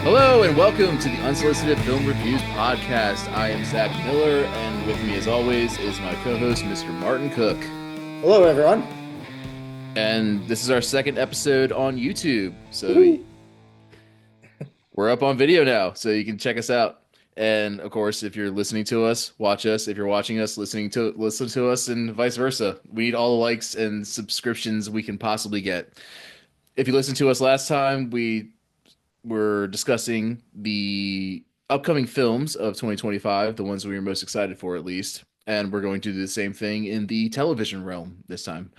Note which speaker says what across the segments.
Speaker 1: Hello and welcome to the Unsolicited Film Reviews podcast. I am Zach Miller, and with me, as always, is my co-host, Mr. Martin Cooke.
Speaker 2: Hello, everyone.
Speaker 1: And this is our second episode on YouTube, so
Speaker 2: Woo-hoo.
Speaker 1: we're up on video now, so you can check us out. And of course, if you're listening to us, watch us. If you're watching us, listen to us, and vice versa. We need all the likes and subscriptions we can possibly get. If you listened to us last time, we were discussing the upcoming films of 2025, the ones we were most excited for, at least. And we're going to do the same thing in the television realm this time.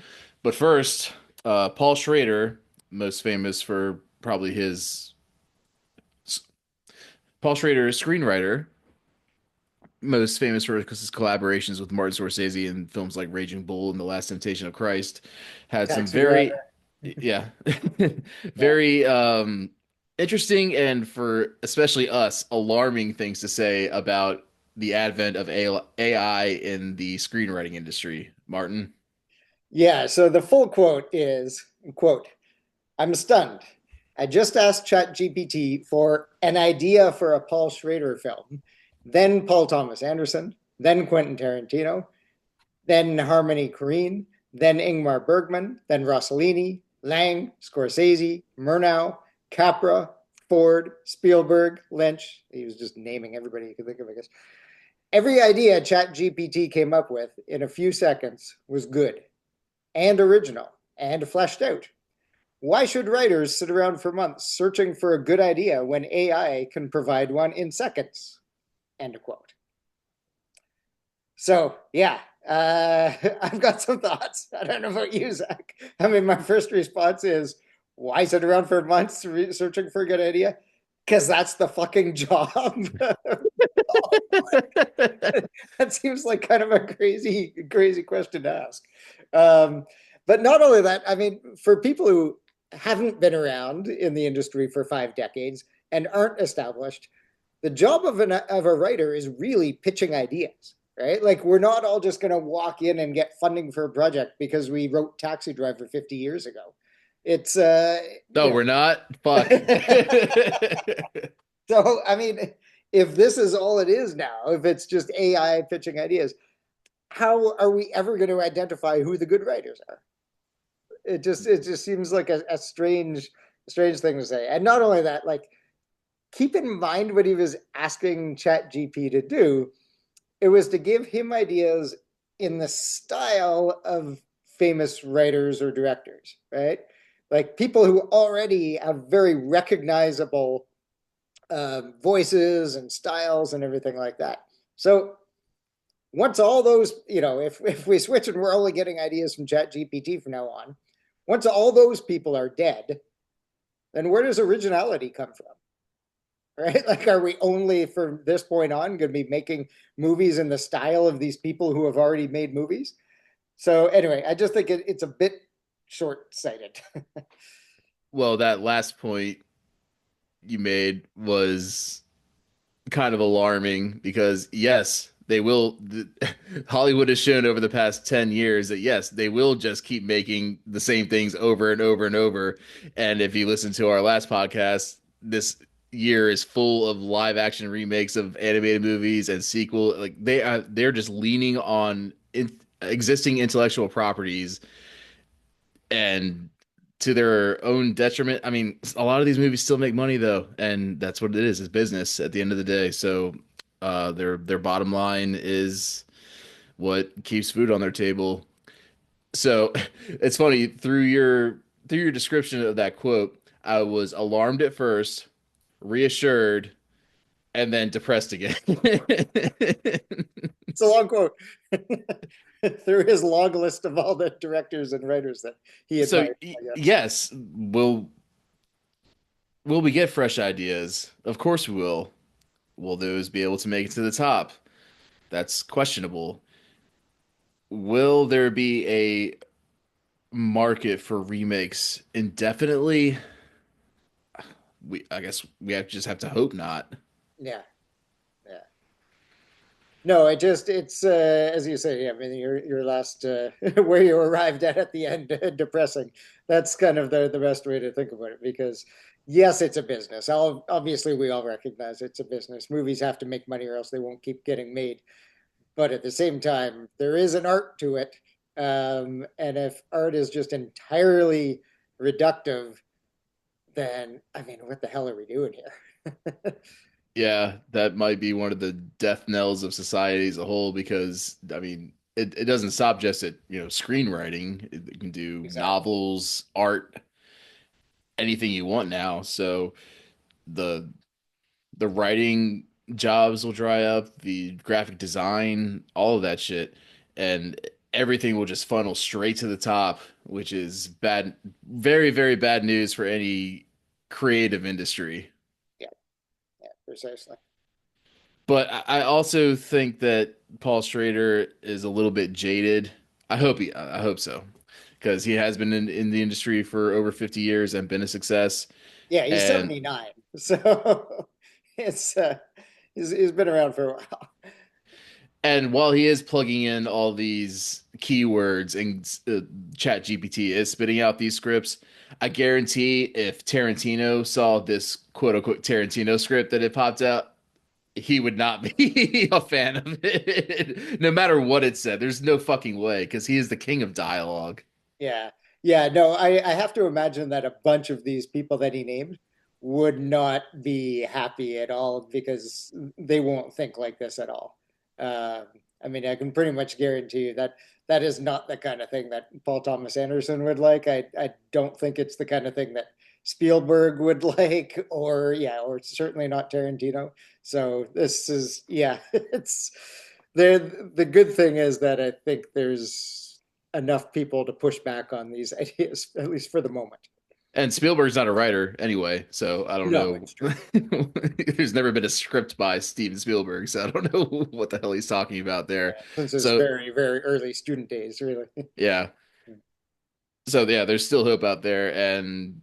Speaker 1: But first, Paul Schrader, most famous for probably his Paul Schrader, screenwriter, most famous for his collaborations with Martin Scorsese in films like Raging Bull and The Last Temptation of Christ, had some
Speaker 2: Taxi driver.
Speaker 1: yeah,
Speaker 2: Yeah.
Speaker 1: very interesting and for especially us, alarming things to say about the advent of AI in the screenwriting industry. Martin.
Speaker 2: Yeah. So the full quote is, quote, I'm stunned. I just asked ChatGPT for an idea for a Paul Schrader film, then Paul Thomas Anderson, then Quentin Tarantino, then Harmony Korine, then Ingmar Bergman, then Rossellini, Lang, Scorsese, Murnau, Capra, Ford, Spielberg, Lynch. He was just naming everybody you could think of, I guess. Every idea ChatGPT came up with in a few seconds was good and original and fleshed out. Why should writers sit around for months searching for a good idea when AI can provide one in seconds? End of quote. So, yeah, I've got some thoughts. I don't know about you, Zach. I mean, my first response is, why sit around for months searching for a good idea? Because that's the fucking job. That seems like kind of a crazy question to ask. Um, but not only that, I mean, for people who haven't been around in the industry for 5 decades and aren't established, the job of a writer is really pitching ideas, right? Like we're not all just going to walk in and get funding for a project because we wrote Taxi Driver 50 years ago. It's
Speaker 1: No, we're not. Fuck.
Speaker 2: So, I mean, if this is all it is now, if it's just AI pitching ideas, how are we ever going to identify who the good writers are? It just seems like a strange thing to say. And not only that, like keep in mind what he was asking ChatGPT to do. It was to give him ideas in the style of famous writers or directors, right? Like people who already have very recognizable voices and styles and everything like that. So once all those, if we switch and we're only getting ideas from Chat GPT from now on, once all those people are dead, then where does originality come from? Right? Like, are we only from this point on going to be making movies in the style of these people who have already made movies? So anyway, I just think it's a bit short-sighted.
Speaker 1: Well, that last point you made was kind of alarming because yes, they will. Hollywood has shown over the past 10 years that yes, they will just keep making the same things over and over and over. And if you listen to our last podcast, this year is full of live action remakes of animated movies and sequel. Like they're just leaning on existing intellectual properties and to their own detriment. I mean, a lot of these movies still make money though, and that's what it is. It's business at the end of the day. So, their bottom line is what keeps food on their table. So, it's funny through your description of that quote, I was alarmed at first, reassured, and then depressed again.
Speaker 2: It's a long quote. Through his long list of all the directors and writers that he
Speaker 1: So,
Speaker 2: admires, I guess.
Speaker 1: yes, will we get fresh ideas? Of course we will. Will those be able to make it to the top? That's questionable. Will there be a market for remakes indefinitely? I guess just have to hope not.
Speaker 2: Yeah, yeah. No, it's as you say. I mean, your last where you arrived at the end, depressing. That's kind of the best way to think about it because yes, it's a business. Obviously, we all recognize it's a business. Movies have to make money or else they won't keep getting made. But at the same time, there is an art to it. And if art is just entirely reductive, then I mean, what the hell are we doing here?
Speaker 1: Yeah, that might be one of the death knells of society as a whole because I mean it doesn't stop just at, screenwriting. It can do
Speaker 2: Exactly.
Speaker 1: novels, art, anything you want now. So the the writing jobs will dry up, the graphic design, all of that shit, and everything will just funnel straight to the top, which is bad, very, very bad news for any creative industry.
Speaker 2: Yeah, yeah, precisely.
Speaker 1: But I also think that Paul Schrader is a little bit jaded. I hope so, because he has been in the industry for over 50 years and been a success.
Speaker 2: Yeah, he's
Speaker 1: And
Speaker 2: 79. So it's he's been around for a while.
Speaker 1: and while he is plugging in all these keywords and Chat GPT is spitting out these scripts, I guarantee if Tarantino saw this quote unquote Tarantino script that it popped out, he would not be a fan of it, no matter what it said. There's no fucking way because he is the king of dialogue.
Speaker 2: Yeah. Yeah, no, I have to imagine that a bunch of these people that he named would not be happy at all because they won't think like this at all. I mean, I can pretty much guarantee you that that is not the kind of thing that Paul Thomas Anderson would like. I don't think it's the kind of thing that Spielberg would like, or yeah, or certainly not Tarantino. So this is, yeah, it's the good thing is that I think there's enough people to push back on these ideas, at least for the moment.
Speaker 1: And Spielberg's not a writer anyway, so I don't
Speaker 2: No,
Speaker 1: know.
Speaker 2: it's true.
Speaker 1: There's never been a script by Steven Spielberg, so I don't know what the hell he's talking about there.
Speaker 2: Yeah, since his
Speaker 1: So
Speaker 2: very, very early student days, really.
Speaker 1: yeah, so yeah, there's still hope out there, and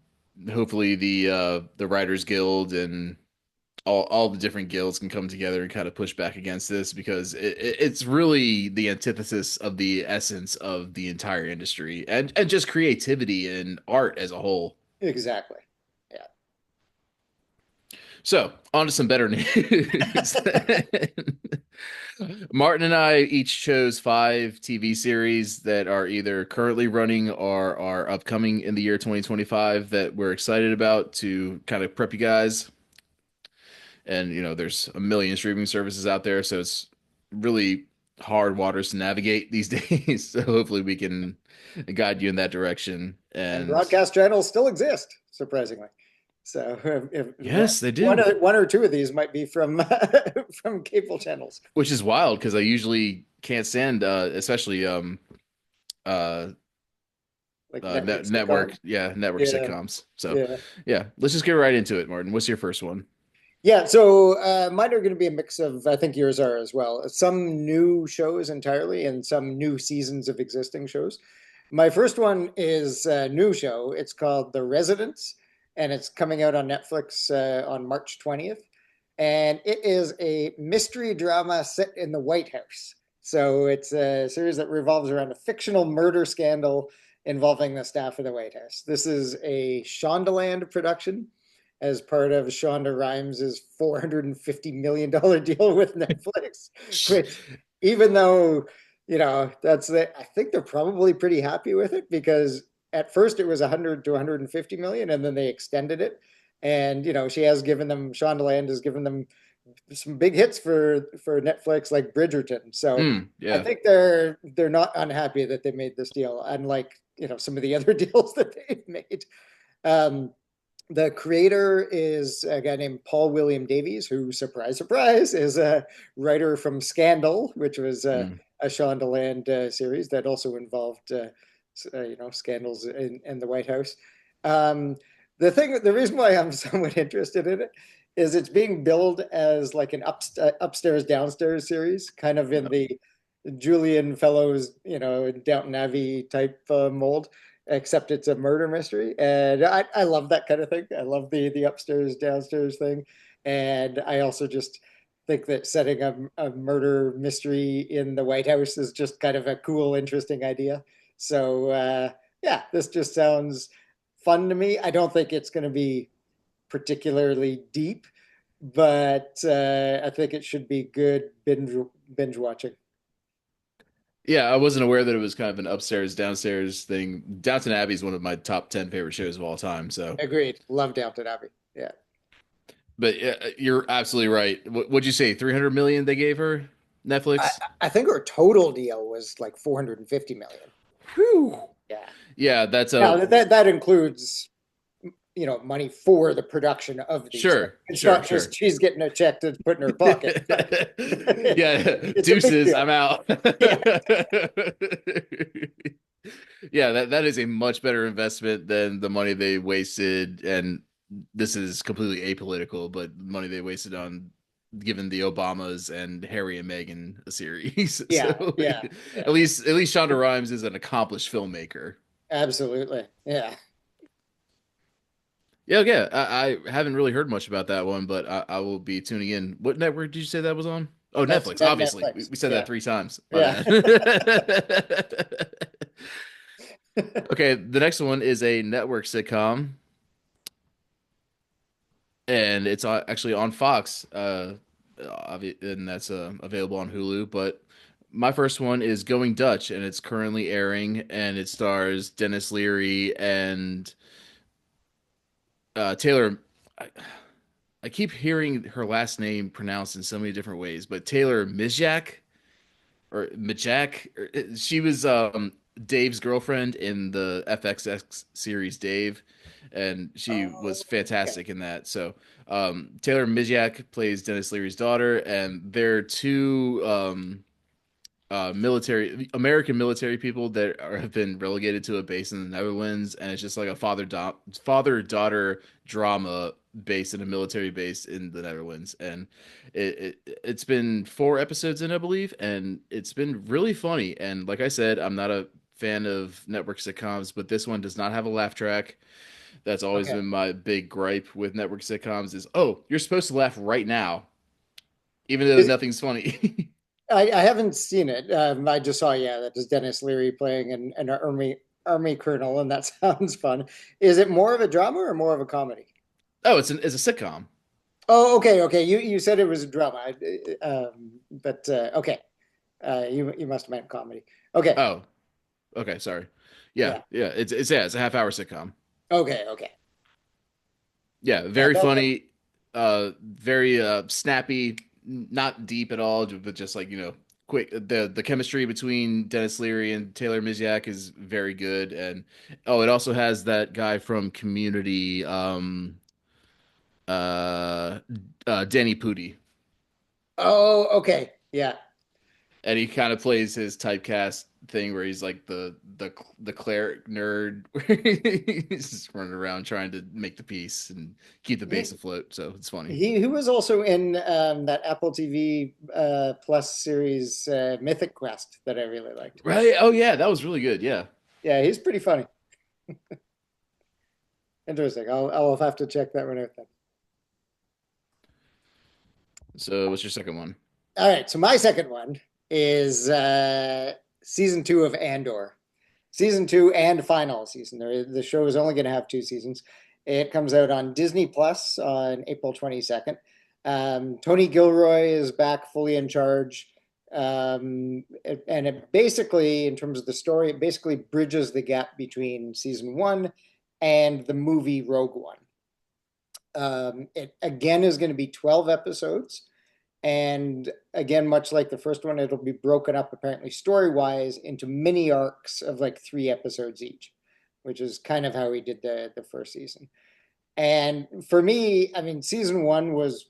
Speaker 1: hopefully the Writers Guild and all the different guilds can come together and kind of push back against this because it's really the antithesis of the essence of the entire industry and just creativity and art as a whole.
Speaker 2: Exactly. Yeah.
Speaker 1: So, on to some better news. Martin and I each chose 5 TV series that are either currently running or are upcoming in the year 2025 that we're excited about to kind of prep you guys. And, there's a million streaming services out there, so it's really hard waters to navigate these days. So, hopefully, we can guide you in that direction.
Speaker 2: And
Speaker 1: And
Speaker 2: broadcast channels still exist, surprisingly. So if
Speaker 1: yes, they
Speaker 2: one
Speaker 1: do.
Speaker 2: one or two of these might be from from cable channels,
Speaker 1: Which is wild because I usually can't stand, especially uh,
Speaker 2: like Netflix
Speaker 1: network,
Speaker 2: sitcoms.
Speaker 1: yeah, network
Speaker 2: Yeah,
Speaker 1: sitcoms. So
Speaker 2: yeah.
Speaker 1: yeah, let's just get right into it, Martin. What's your first one?
Speaker 2: Yeah, so mine are going to be a mix of, I think yours are as well, some new shows entirely and some new seasons of existing shows. My first one is a new show. It's called The Residents, and it's coming out on Netflix on March 20th. And it is a mystery drama set in the White House. So it's a series that revolves around a fictional murder scandal involving the staff of the White House. This is a Shondaland production as part of Shonda Rhimes' $450 million deal with Netflix, which even though, that's the, I think they're probably pretty happy with it because at first it was 100 to 150 million and then they extended it. And, Shonda Land has given them some big hits for Netflix like Bridgerton. So I
Speaker 1: Yeah.
Speaker 2: think they're not unhappy that they made this deal, unlike, some of the other deals that they've made. Um, the creator is a guy named Paul William Davies, who, surprise, surprise, is a writer from Scandal, which was
Speaker 1: Mm.
Speaker 2: a Shonda Land series that also involved, scandals in the White House. Um, the reason why I'm somewhat interested in it is it's being billed as like an upstairs downstairs series, kind of in
Speaker 1: Yep.
Speaker 2: the Julian Fellows, Downton Abbey type mold, except it's a murder mystery. And I love that kind of thing. I love the upstairs, downstairs thing. And I also just think that setting a murder mystery in the White House is just kind of a cool, interesting idea. So yeah, this just sounds fun to me. I don't think it's going to be particularly deep, but I think it should be good binge watching.
Speaker 1: Yeah, I wasn't aware that it was kind of an upstairs downstairs thing. Downton Abbey is one of my top 10 favorite shows of all time. So,
Speaker 2: Agreed. Love Downton Abbey. Yeah.
Speaker 1: but you're absolutely right. What'd you say? 300 million they gave her
Speaker 2: I,
Speaker 1: Netflix?
Speaker 2: I think our total deal was like 450 million.
Speaker 1: Whew.
Speaker 2: Yeah.
Speaker 1: Yeah, that's a
Speaker 2: Now that includes, money for the production of these things.
Speaker 1: sure,
Speaker 2: It's
Speaker 1: sure,
Speaker 2: not
Speaker 1: sure.
Speaker 2: just she's getting a check to put in her pocket, but
Speaker 1: Yeah,
Speaker 2: it's a big
Speaker 1: deuces,
Speaker 2: deal.
Speaker 1: I'm out.
Speaker 2: Yeah.
Speaker 1: Yeah, that is a much better investment than the money they wasted, and this is completely apolitical, but money they wasted on giving the Obamas and Harry and Meghan a series. So
Speaker 2: Yeah. Yeah. Yeah.
Speaker 1: at least Shonda Rhimes is an accomplished filmmaker.
Speaker 2: Absolutely. Yeah.
Speaker 1: Yeah, yeah. I haven't really heard much about that one, but I will be tuning in. What network did you say that was on? Oh,
Speaker 2: That's
Speaker 1: Netflix, obviously. We,
Speaker 2: Netflix.
Speaker 1: we said that
Speaker 2: Yeah.
Speaker 1: three times. My
Speaker 2: Yeah.
Speaker 1: bad. Okay, the next one is a network sitcom, and it's actually on Fox, and that's available on Hulu. But my first one is Going Dutch, and it's currently airing, and it stars Dennis Leary and Taylor. I keep hearing her last name pronounced in so many different ways, but Taylor Mizjak or Mijak, she was Dave's girlfriend in the FXX series Dave, and she
Speaker 2: Oh,
Speaker 1: was
Speaker 2: okay.
Speaker 1: fantastic in that. So Taylor Mizjak plays Dennis Leary's daughter, and they're two American military people that have been relegated to a base in the Netherlands, and it's just like a father daughter drama based in a military base in the Netherlands, and it's been 4 episodes in, I believe, and it's been really funny. And like I said, I'm not a fan of network sitcoms, but this one does not have a laugh track. That's always
Speaker 2: Okay.
Speaker 1: been my big gripe with network sitcoms is, oh, you're supposed to laugh right now, even though
Speaker 2: Is,
Speaker 1: nothing's funny.
Speaker 2: I haven't seen it. I just saw, yeah, that is Dennis Leary playing an army colonel, and that sounds fun. Is it more of a drama or more of a comedy?
Speaker 1: Oh, it's a sitcom.
Speaker 2: Oh, okay, okay. You said it was a drama, but okay. You must have meant comedy. Okay,
Speaker 1: Oh, okay, sorry. Yeah,
Speaker 2: yeah.
Speaker 1: yeah, it's a half-hour sitcom.
Speaker 2: Okay, okay.
Speaker 1: Yeah,
Speaker 2: Yeah,
Speaker 1: very funny, very snappy, not deep at all, but just like, quick. The chemistry between Dennis Leary and Taylor Mizyak is very good, and oh, it also has that guy from Community, uh, Danny Pudi.
Speaker 2: Oh, okay. Yeah.
Speaker 1: And he kind of plays his typecast thing where he's like the cleric nerd where he's just running around trying to make the peace and keep the base
Speaker 2: He
Speaker 1: afloat. So it's funny.
Speaker 2: he was also in that Apple TV Plus series Mythic Quest that I really liked.
Speaker 1: Right? Oh yeah, that was really good. Yeah.
Speaker 2: Yeah, he's pretty funny. Interesting. I'll have to check that one out then.
Speaker 1: So what's your second one?
Speaker 2: All right, so my second one is season two of Andor. Season two and final season. The show is only going to have two seasons. It comes out on Disney Plus on April 22nd. Tony Gilroy is back fully in charge. And it basically, in terms of the story, it basically bridges the gap between season one and the movie Rogue One. It again is going to be 12 episodes. And again, much like the first one, it'll be broken up apparently story-wise into mini arcs of like 3 episodes each, which is kind of how we did the first season. And for me, I mean, season one was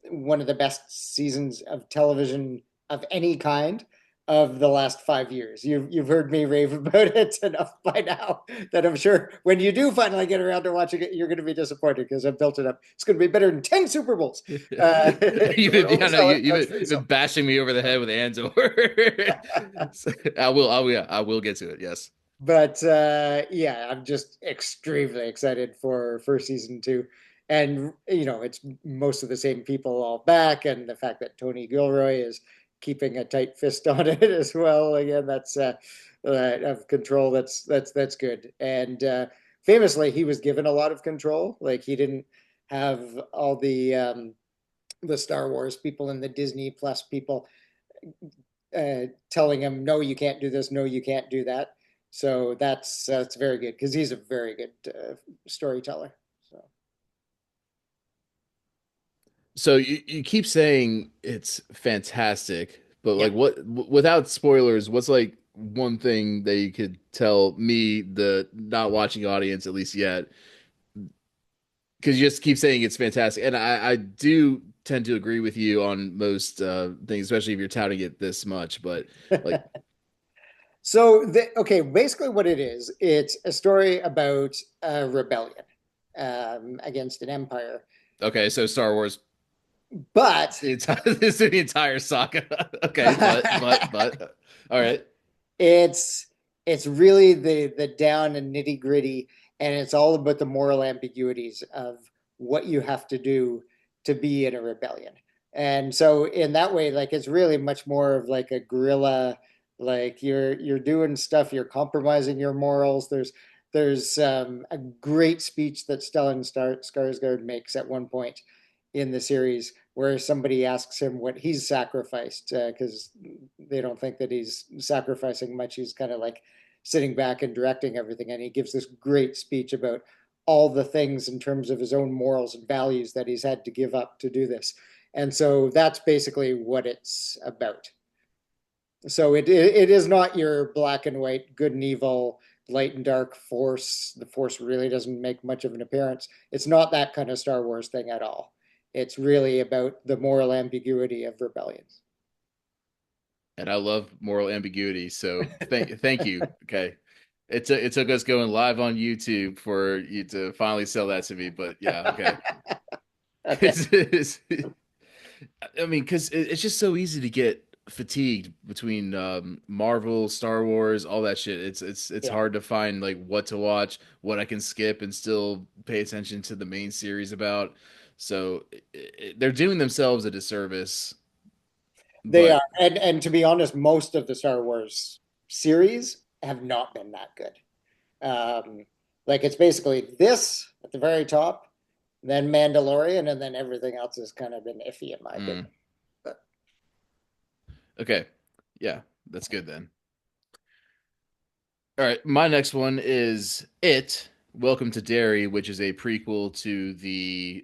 Speaker 2: one of the best seasons of television of any kind of the last 5 years. You've heard me rave about it enough by now that I'm sure when you do finally get around to watching it, you're going to be disappointed because I've built it up. It's going to be better than 10 Super Bowls.
Speaker 1: You've
Speaker 2: Don't
Speaker 1: been, yeah, no,
Speaker 2: oversell it. Don't
Speaker 1: you've been
Speaker 2: undersell
Speaker 1: bashing me over the head with Andor.
Speaker 2: it.
Speaker 1: So, yeah, I will get to it. Yes.
Speaker 2: But yeah, I'm just extremely excited for season two. and it's most of the same people all back, and the fact that Tony Gilroy is keeping a tight fist on it as well. Again, that's of control. That's good. And famously, he was given a lot of control. Like he didn't have all the Star Wars people and the Disney Plus people telling him, no, you can't do this, no, you can't do that. So that's very good because he's a very good storyteller. So
Speaker 1: So you keep saying it's fantastic, but
Speaker 2: yeah.
Speaker 1: like without spoilers, what's like one thing that you could tell me, the not watching audience, at least yet, because you just keep saying it's fantastic, and I do tend to agree with you on most things, especially if you're touting it this much. But like,
Speaker 2: So okay, basically what it is, it's a story about a rebellion against an empire,
Speaker 1: okay, so Star Wars,
Speaker 2: but
Speaker 1: the entire this is the entire saga. Okay, but all right.
Speaker 2: it's it's really the down and nitty gritty, and it's all about the moral ambiguities of what you have to do to be in a rebellion. And so in that way, like it's really much more of like a guerrilla, like you're doing stuff, you're compromising your morals. There's a great speech that Stellan Skarsgård makes at one point in the series where somebody asks him what he's sacrificed because they don't think that he's sacrificing much. He's kind of like sitting back and directing everything. And he gives this great speech about all the things in terms of his own morals and values that he's had to give up to do this. And so that's basically what it's about. So it is not your black and white, good and evil, light and dark force. The force really doesn't make much of an appearance. It's not that kind of Star Wars thing at all. It's really about the moral ambiguity of rebellions.
Speaker 1: And I love moral ambiguity, so thank you. Okay. It took us going live on YouTube for you to finally sell that to me, but yeah, okay.
Speaker 2: Okay.
Speaker 1: It's, I mean, because it's just so easy to get fatigued between Marvel, Star Wars, all that shit. It's
Speaker 2: Yeah.
Speaker 1: hard to find like what to watch, what I can skip, and still pay attention to the main series about. So they're doing themselves a disservice.
Speaker 2: They are.
Speaker 1: But
Speaker 2: And to be honest, most of the Star Wars series have not been that good. Like it's basically this at the very top, then Mandalorian, and then everything else has kind of been iffy in my opinion.
Speaker 1: mm,
Speaker 2: But
Speaker 1: okay, yeah, that's good then. All right, my next one is It. Welcome to Derry, which is a prequel to the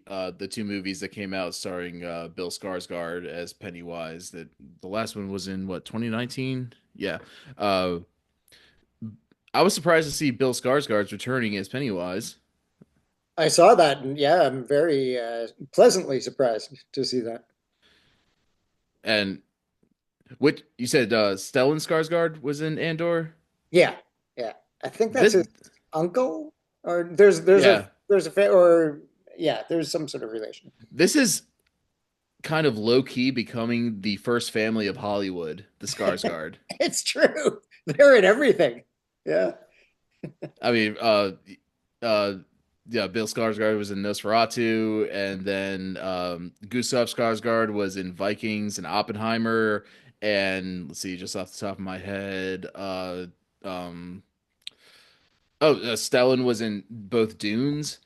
Speaker 1: two movies that came out starring Bill Skarsgård as Pennywise. That the last one was in what, 2019? Yeah. Uh I was surprised to see Bill Skarsgård's returning as Pennywise.
Speaker 2: I saw that, and yeah, I'm very pleasantly surprised to see that.
Speaker 1: And what you said, Stellan Skarsgård was in Andor?
Speaker 2: Yeah, yeah. I think that's
Speaker 1: This
Speaker 2: his uncle, or there's a
Speaker 1: yeah.
Speaker 2: or yeah, there's some sort of relation.
Speaker 1: This is kind of low key becoming the first family of Hollywood, the Skarsgård.
Speaker 2: It's true. They're in everything. Yeah.
Speaker 1: I mean, uh, yeah, Bill Skarsgård was in Nosferatu, and then Gustav Skarsgård was in Vikings and Oppenheimer, and let's see, just off the top of my head, um, Stellan was in both Dunes,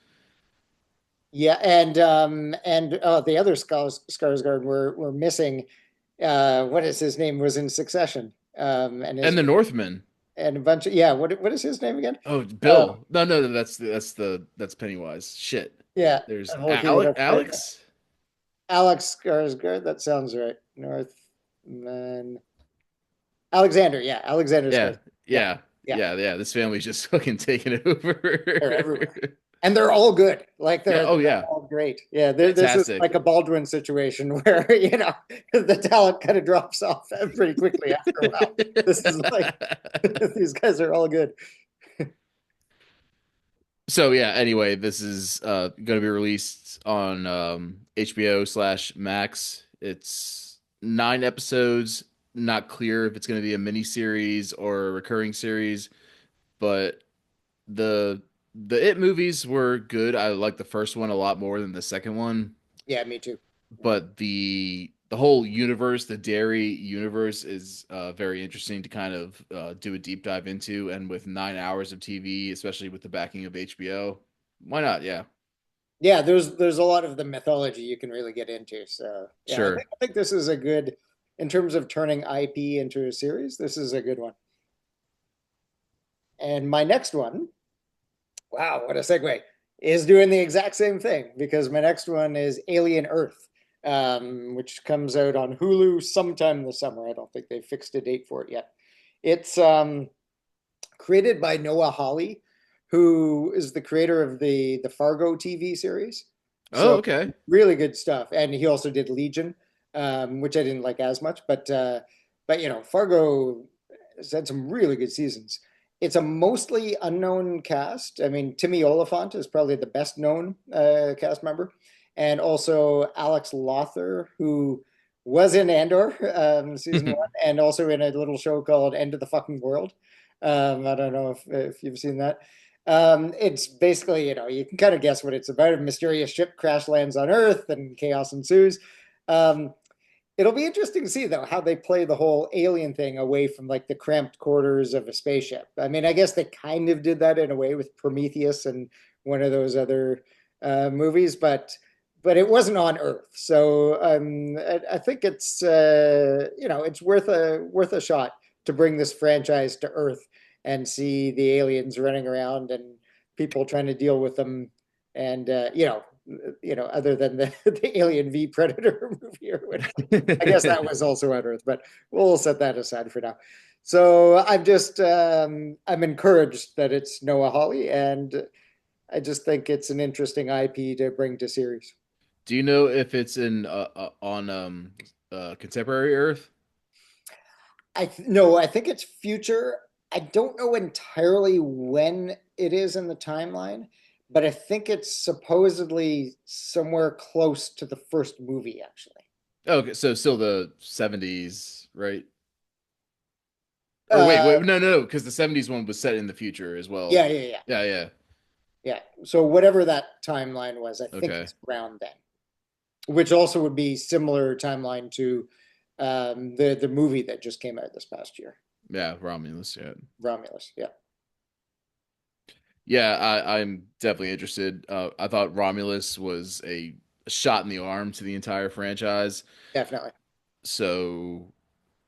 Speaker 2: Yeah, and the other Skarsgård were missing. What is his name? Was in Succession. And
Speaker 1: and
Speaker 2: his
Speaker 1: the Northman.
Speaker 2: and a bunch of yeah. What is his name again?
Speaker 1: Oh,
Speaker 2: Uh,
Speaker 1: Bill. No, no, no, that's Pennywise. Shit.
Speaker 2: yeah,
Speaker 1: There's
Speaker 2: I'm looking it up right now.
Speaker 1: Alex.
Speaker 2: Alex Skarsgård. That sounds right. Northman. Alexander. Yeah, Alexander
Speaker 1: Yeah,
Speaker 2: Skarsgård. Yeah,
Speaker 1: yeah,
Speaker 2: yeah.
Speaker 1: yeah. This family's just fucking taking
Speaker 2: They're
Speaker 1: over.
Speaker 2: everywhere. And they're all good. Like
Speaker 1: Yeah. Oh
Speaker 2: they're
Speaker 1: yeah.
Speaker 2: all great. Yeah, this is
Speaker 1: Fantastic.
Speaker 2: like a Baldwin situation where the talent kind of drops off pretty quickly after a while. This is like these guys are all good.
Speaker 1: So yeah, anyway, this is going to be released on HBO slash Max. It's 9 episodes. Not clear if it's going to be a mini series or a recurring series, but the The It movies were good. I like the first one a lot more than the second one,
Speaker 2: Yeah, me too. Yeah.
Speaker 1: but the whole universe, the Derry universe, is very interesting to kind of do a deep dive into. And with 9 hours of TV, especially with the backing of HBO, why not? Yeah,
Speaker 2: Yeah, there's a lot of the mythology you can really get into. So yeah,
Speaker 1: sure.
Speaker 2: I think this is a good in terms of turning IP into a series. This is a good one. And my next one, wow, what a segue, is doing the exact same thing because my next one is Alien Earth, which comes out on Hulu sometime this summer. I don't think they've fixed a date for it yet. It's created by Noah Hawley, who is the creator of the Fargo TV series.
Speaker 1: Oh,
Speaker 2: So
Speaker 1: okay.
Speaker 2: really good stuff. And he also did Legion, which I didn't like as much, but Fargo has had some really good seasons. It's a mostly unknown cast. I mean, Timmy Oliphant is probably the best known cast member, and also Alex Lothar, who was in Andor season one, and also in a little show called End of the Fucking World. I don't know if you've seen that. It's basically, you can kind of guess what it's about. A mysterious ship crash lands on Earth and chaos ensues. Um, It'll be interesting to see, though, how they play the whole alien thing away from like the cramped quarters of a spaceship. I mean, I guess they kind of did that in a way with Prometheus and one of those other movies, but it wasn't on Earth. So I think it's worth a shot to bring this franchise to Earth and see the aliens running around and people trying to deal with them, and other than the Alien v Predator movie or whatever. I guess that was also on Earth, but we'll set that aside for now. So I'm encouraged that it's Noah Hawley, and I just think it's an interesting IP to bring to series.
Speaker 1: Do you know if it's in on contemporary Earth?
Speaker 2: No, I think it's future. I don't know entirely when it is in the timeline, but I think it's supposedly somewhere close to the first movie, actually.
Speaker 1: Okay, so still the 70s, right? Or wait,
Speaker 2: Uh,
Speaker 1: wait, no, no, no, because the 70s one was set in the future as well.
Speaker 2: yeah, yeah, yeah,
Speaker 1: Yeah, yeah.
Speaker 2: yeah. So whatever that timeline was, I think
Speaker 1: Okay.
Speaker 2: it's around then, which also would be similar timeline to the movie that just came out this past year,
Speaker 1: Yeah, Romulus, yeah.
Speaker 2: Romulus. Yeah,
Speaker 1: Yeah, I'm definitely interested. I thought Romulus was a shot in the arm to the entire franchise.
Speaker 2: definitely.
Speaker 1: So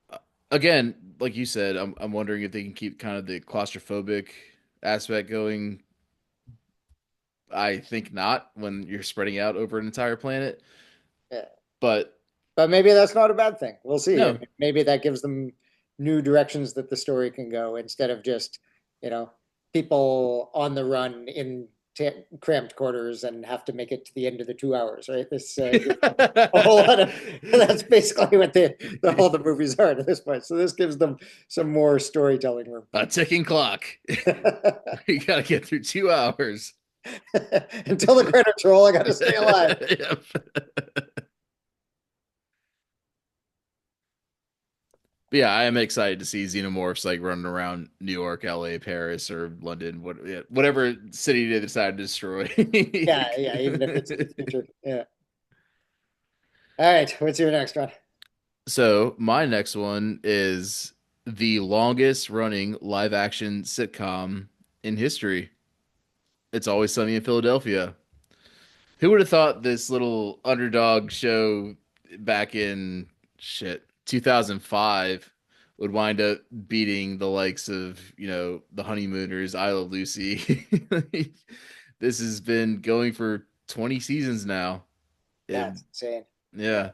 Speaker 1: uh, again, like you said, I'm wondering if they can keep kind of the claustrophobic aspect going. I think not when you're spreading out over an entire planet.
Speaker 2: Yeah.
Speaker 1: But
Speaker 2: But maybe that's not a bad thing. We'll see. I
Speaker 1: no.
Speaker 2: mean, maybe that gives them new directions that the story can go instead of just, you know, people on the run in cramped quarters and have to make it to the end of the 2 hours, right? This gives them a whole lot of, that's basically what all the movies are at this point. So this gives them some more storytelling room.
Speaker 1: A ticking clock. You gotta get through 2 hours.
Speaker 2: Until the credits roll, I got to stay alive.
Speaker 1: Yep. But yeah, I am excited to see xenomorphs like running around New York, LA, Paris, or London, whatever city they decide to destroy.
Speaker 2: Yeah, yeah, even if it's in the future. Yeah. All right, what's your next one?
Speaker 1: So my next one is the longest running live action sitcom in history. It's Always Sunny in Philadelphia. Who would have thought this little underdog show back in 2005 would wind up beating the likes of, The Honeymooners, I Love Lucy. This has been going for 20 seasons now.
Speaker 2: That's
Speaker 1: And
Speaker 2: insane. Yeah.
Speaker 1: yeah,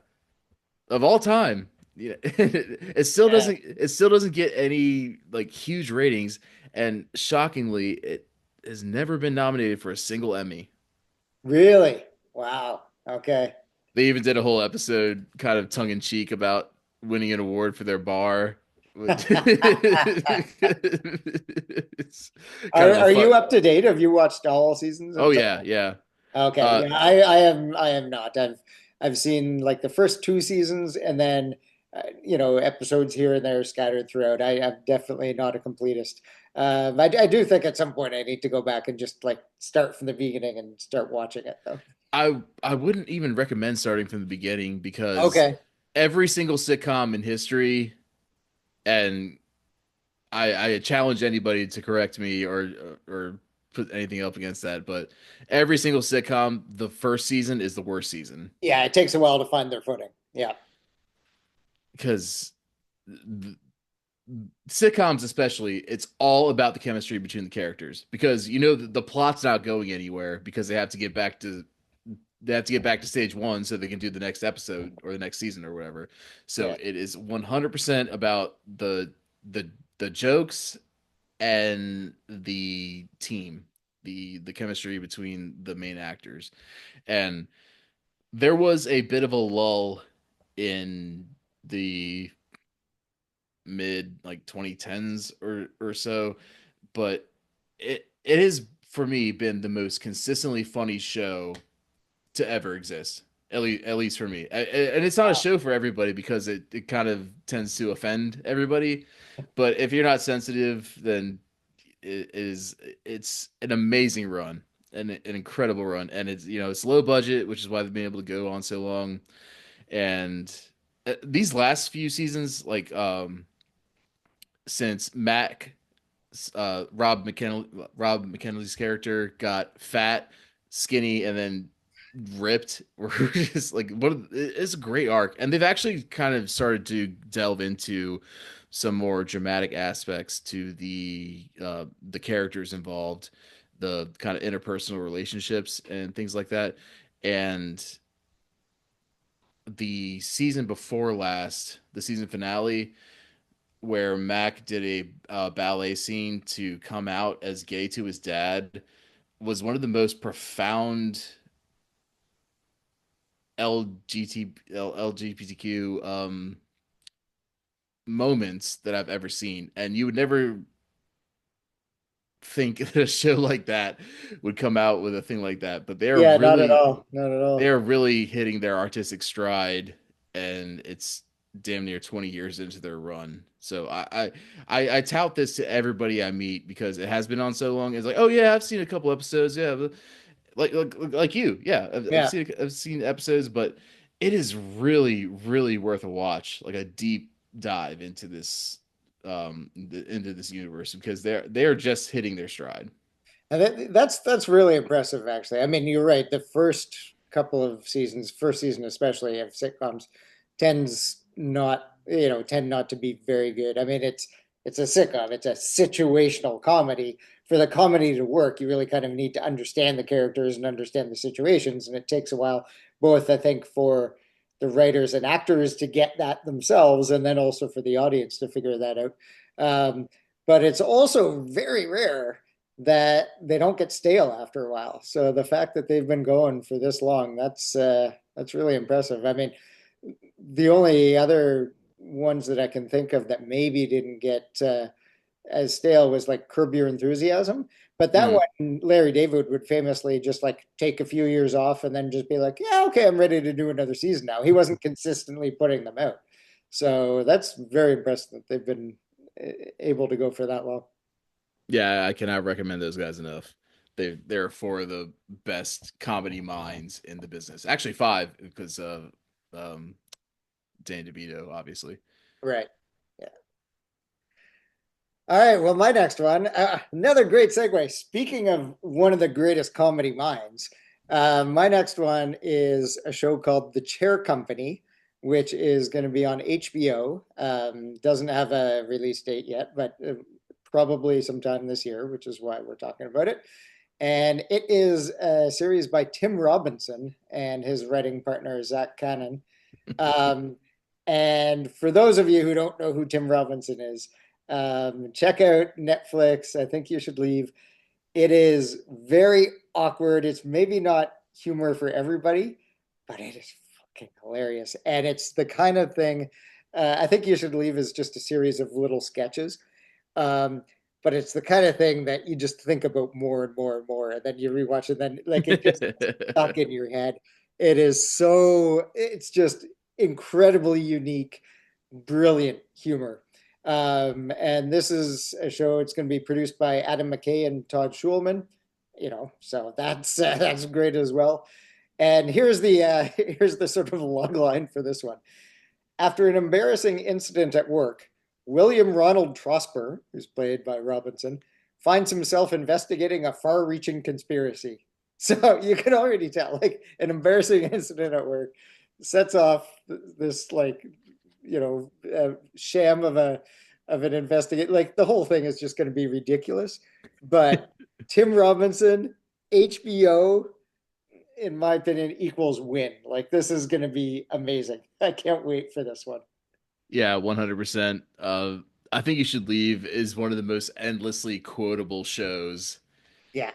Speaker 1: of all time. Yeah,
Speaker 2: Yeah.
Speaker 1: it still doesn't get any like huge ratings, and shockingly, it has never been nominated for a single Emmy.
Speaker 2: Really? Wow. Okay.
Speaker 1: They even did a whole episode kind of tongue in cheek about winning an award for their bar. It's kind of a
Speaker 2: Are
Speaker 1: fun.
Speaker 2: you up to date? Have you watched all seasons
Speaker 1: Oh
Speaker 2: until?
Speaker 1: yeah, yeah.
Speaker 2: Okay.
Speaker 1: Uh
Speaker 2: Yeah, I am not. I've seen like the first two seasons and then episodes here and there scattered throughout. I'm definitely not a completist. I do think at some point I need to go back and just like start from the beginning and start watching it though.
Speaker 1: I wouldn't even recommend starting from the beginning because
Speaker 2: Okay.
Speaker 1: every single sitcom in history, and I challenge anybody to correct me or put anything up against that, but every single sitcom, the first season is the worst season
Speaker 2: Yeah, it takes a while to find their footing. Yeah.
Speaker 1: because sitcoms especially, it's all about the chemistry between the characters because you know the plot's not going anywhere because they have to get back to stage one so they can do the next episode or the next season or whatever. So
Speaker 2: Yeah.
Speaker 1: it is 100% about the the jokes and the team, the chemistry between the main actors. And there was a bit of a lull in the mid like 2010s or so, but it has for me been the most consistently funny show to ever exist. At least for me. And it's not a show for everybody because it kind of tends to offend everybody. But if you're not sensitive, then it is it's an amazing run, an incredible run, and it's it's low budget, which is why they've been able to go on so long. And these last few seasons, like since Mac Rob McKinley's character got fat, skinny, and then ripped. We're just like it's a great arc, and they've actually kind of started to delve into some more dramatic aspects to the characters involved, the kind of interpersonal relationships and things like that. And the season before last, the season finale, where Mac did a ballet scene to come out as gay to his dad was one of the most profound LGBTQ moments that I've ever seen. And you would never think that a show like that would come out with a thing like that, but
Speaker 2: Yeah, not at all. Not at all.
Speaker 1: they're really hitting their artistic stride, and it's damn near 20 years into their run. So I tout this to everybody I meet because it has been on so long. It's like, oh yeah, I've seen a couple episodes. Yeah, like you. Yeah,
Speaker 2: Yeah.
Speaker 1: I've seen episodes, but it is really worth a watch. Like a deep dive into this into this universe because they're just hitting their stride.
Speaker 2: And that's really impressive, actually. I mean, you're right. The first couple of seasons, first season especially of sitcoms, tend not to be very good. I mean, it's a sitcom. It's a situational comedy. For the comedy to work, you really kind of need to understand the characters and understand the situations, and it takes a while, both I think for the writers and actors to get that themselves, and then also for the audience to figure that out. But it's also very rare that they don't get stale after a while. So the fact that they've been going for this long, that's really impressive. I mean, the only other ones that I can think of that maybe didn't get as stale was like Curb Your Enthusiasm. But that
Speaker 1: Mm.
Speaker 2: one, Larry David would famously just like take a few years off and then just be like, yeah, okay, I'm ready to do another season now. He wasn't consistently putting them out. So that's very impressive that they've been able to go for that long.
Speaker 1: Yeah, I cannot recommend those guys enough. They're four of the best comedy minds in the business. Actually, five because um, Dan DeVito, obviously.
Speaker 2: Right. Yeah. All right. Well, my next one, another great segue. Speaking of one of the greatest comedy minds, my next one is a show called The Chair Company, which is going to be on HBO. Doesn't have a release date yet, but probably sometime this year, which is why we're talking about it. And it is a series by Tim Robinson and his writing partner, Zach Cannon. Um, and for those of you who don't know who Tim Robinson is, check out Netflix. I think you should leave. It is very awkward. It's maybe not humor for everybody, but it is fucking hilarious. And it's the kind of thing I think you should leave is just a series of little sketches. Um, but it's the kind of thing that you just think about more and more and more, and then you rewatch it, and then like it just stuck in your head. It's just incredibly unique, brilliant humor. And this is a show. It's going to be produced by Adam McKay and Todd Schulman. So that's great as well. And here's the here's the sort of log line for this one. After an embarrassing incident at work, William Ronald Trosper, who's played by Robinson, finds himself investigating a far-reaching conspiracy. So you can already tell, like an embarrassing incident at work sets off this like sham of an investigate. Like the whole thing is just going to be ridiculous. But Tim Robinson, HBO, in my opinion, equals win. Like this is going to be amazing. I can't wait for this one.
Speaker 1: Yeah, 100%. I think you should leave is one of the most endlessly quotable shows.
Speaker 2: Yeah.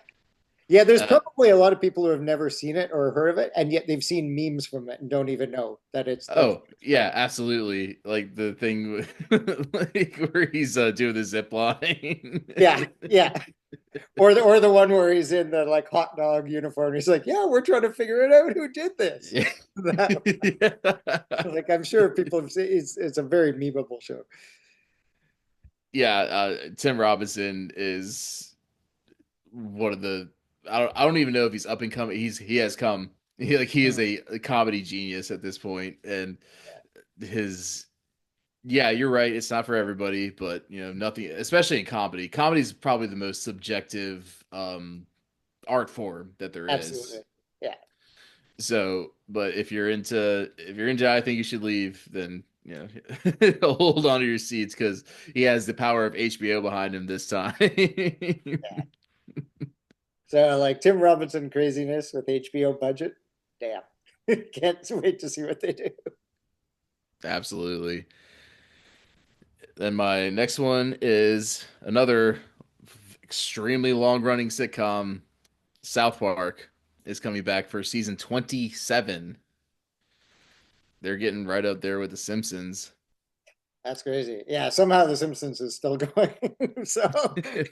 Speaker 2: Yeah, there's
Speaker 1: Uh,
Speaker 2: probably a lot of people who have never seen it or heard of it, and yet they've seen memes from it and don't even know that that's
Speaker 1: oh, yeah, absolutely. Like the thing like where he's doing the zip line.
Speaker 2: yeah, yeah. Or the one where he's in the like hot dog uniform. He's like, yeah, we're trying to figure it out who did this.
Speaker 1: Yeah.
Speaker 2: That, like I'm sure people have seen it's a very memeable show.
Speaker 1: Yeah, Tim Robinson is one of the I don't even know if he's up and coming. He has come. He is
Speaker 2: Mhm.
Speaker 1: a comedy genius at this point, and his yeah, you're right. It's not for everybody, but nothing, especially in comedy. Comedy is probably the most subjective art form that there is.
Speaker 2: Absolutely. Yeah.
Speaker 1: So, but if you're into I think you should leave, then hold on to your seats because he has the power of HBO behind him this time.
Speaker 2: Yeah. So like Tim Robinson craziness with HBO budget. Damn. Can't wait to see what they do.
Speaker 1: Absolutely. Then my next one is another extremely long running sitcom. South Park is coming back for season 27. They're getting right up there with The Simpsons.
Speaker 2: That's crazy. Yeah, somehow The Simpsons is still going. So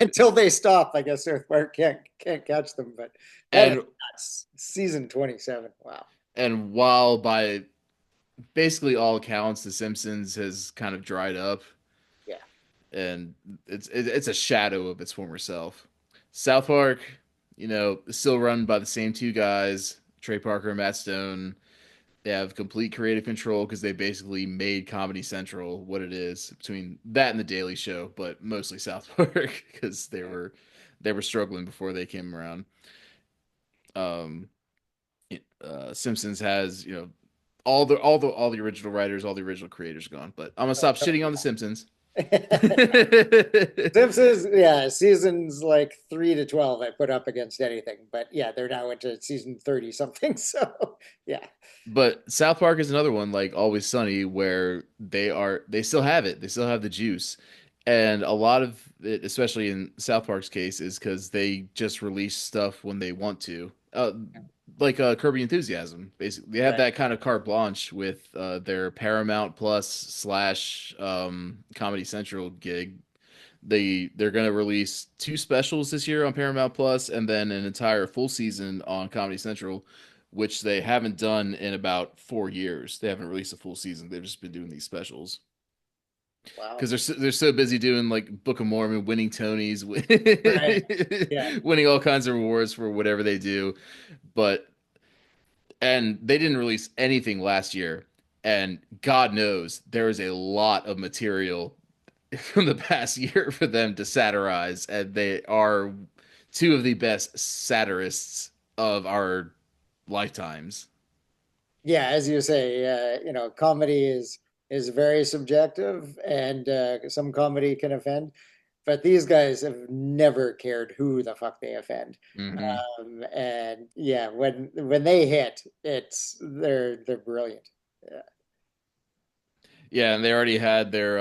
Speaker 2: until they stop, I guess South Park can't catch them. But that is
Speaker 1: and
Speaker 2: nuts. Season 27. Wow.
Speaker 1: and while by basically all accounts The Simpsons has kind of dried up
Speaker 2: Yeah.
Speaker 1: and it's a shadow of its former self. South Park, is still run by the same two guys, Trey Parker and Matt Stone. They have complete creative control because they basically made Comedy Central what it is between that and the Daily Show, but mostly South Park because they were struggling before they came around. Um, Simpsons has all the original writers, all the original creators gone. But I'm gonna stop shitting on the Simpsons.
Speaker 2: Simpsons, yeah, seasons like 3 to 12 I put up against anything. But yeah, they're now into season 30 something. So yeah.
Speaker 1: But South Park is another one like Always Sunny where they still have it. They still have the juice. And a lot of it, especially in South Park's case, is because they just release stuff when they want to. Like Kirby Enthusiasm. Basically, they have
Speaker 2: Right.
Speaker 1: that kind of carte blanche with their Paramount Plus slash Comedy Central gig. They're gonna release two specials this year on Paramount Plus, and then an entire full season on Comedy Central, which they haven't done in about 4 years. They haven't released a full season. They've just been doing these specials
Speaker 2: Wow.
Speaker 1: because they're so busy doing like Book of Mormon, winning Tonys,
Speaker 2: Right. Yeah.
Speaker 1: winning all kinds of awards for whatever they do. But and they didn't release anything last year, and God knows there is a lot of material from the past year for them to satirize, and they are two of the best satirists of our lifetimes.
Speaker 2: Yeah, as you say, comedy is very subjective, and some comedy can offend, but these guys have never cared who the fuck they offend.
Speaker 1: Hmm.
Speaker 2: And yeah, when they hit, they're brilliant. Yeah,
Speaker 1: Yeah, and they already had their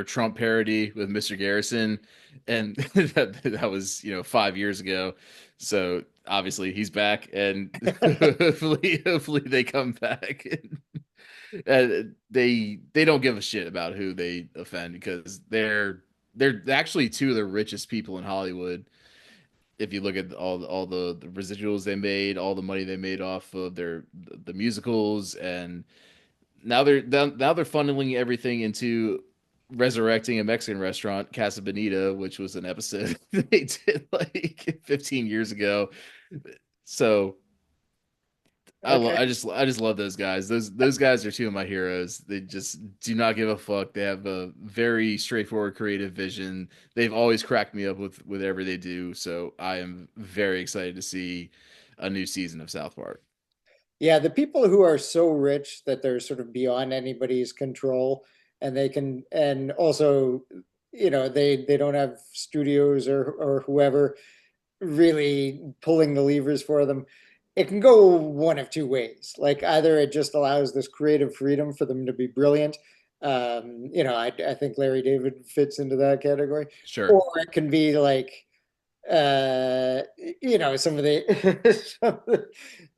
Speaker 1: Trump parody with Mr. Garrison, and that was 5 years ago. So obviously he's back, and hopefully they come back. They don't give a shit about who they offend because they're actually two of the richest people in Hollywood. If you look at all the residuals they made, all the money they made off of the musicals, and now they're funneling everything into resurrecting a Mexican restaurant, Casa Bonita, which was an episode they did like 15 years ago. So
Speaker 2: Okay.
Speaker 1: I just love those guys. Those guys are two of my heroes. They just do not give a fuck. They have a very straightforward creative vision. They've always cracked me up with whatever they do. So I am very excited to see a new season of South Park.
Speaker 2: Yeah, the people who are so rich that they're sort of beyond anybody's control, and they can, and also, they don't have studios or whoever really pulling the levers for them. It can go one of two ways. Like either it just allows this creative freedom for them to be brilliant. I think Larry David fits into that category,
Speaker 1: Sure.
Speaker 2: or it can be like some of the,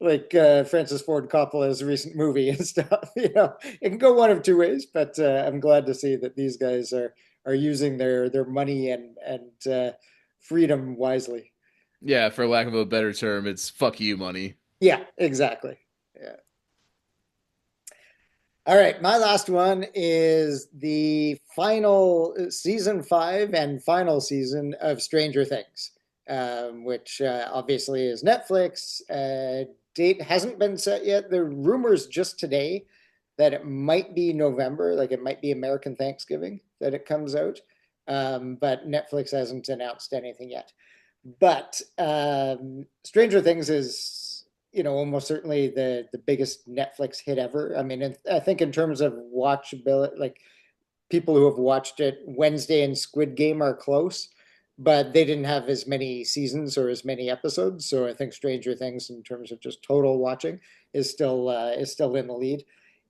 Speaker 2: like Francis Ford Coppola's recent movie and stuff. It can go one of two ways, but I'm glad to see that these guys are using their money and freedom wisely.
Speaker 1: Yeah, for lack of a better term, it's fuck you money.
Speaker 2: Yeah, exactly. Yeah. All right, my last one is the final season 5 and final season of Stranger Things, which obviously is Netflix. Date hasn't been set yet. There are rumors just today that it might be November, like it might be American Thanksgiving that it comes out. But Netflix hasn't announced anything yet. But Stranger Things is, almost certainly the biggest Netflix hit ever. I mean, I think in terms of watchability, like people who have watched it, Wednesday and Squid Game are close, but they didn't have as many seasons or as many episodes. So I think Stranger Things, in terms of just total watching, is still in the lead.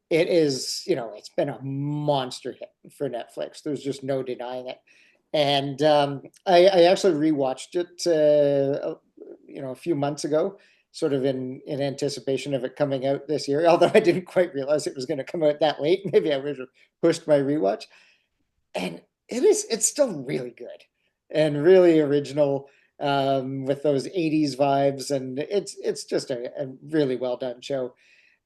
Speaker 2: It is, it's been a monster hit for Netflix. There's just no denying it. And I actually rewatched it, a few months ago, sort of in anticipation of it coming out this year. Although I didn't quite realize it was going to come out that late. Maybe I would have pushed my rewatch. And it's still really good and really original, with those '80s vibes, and it's just a really well done show.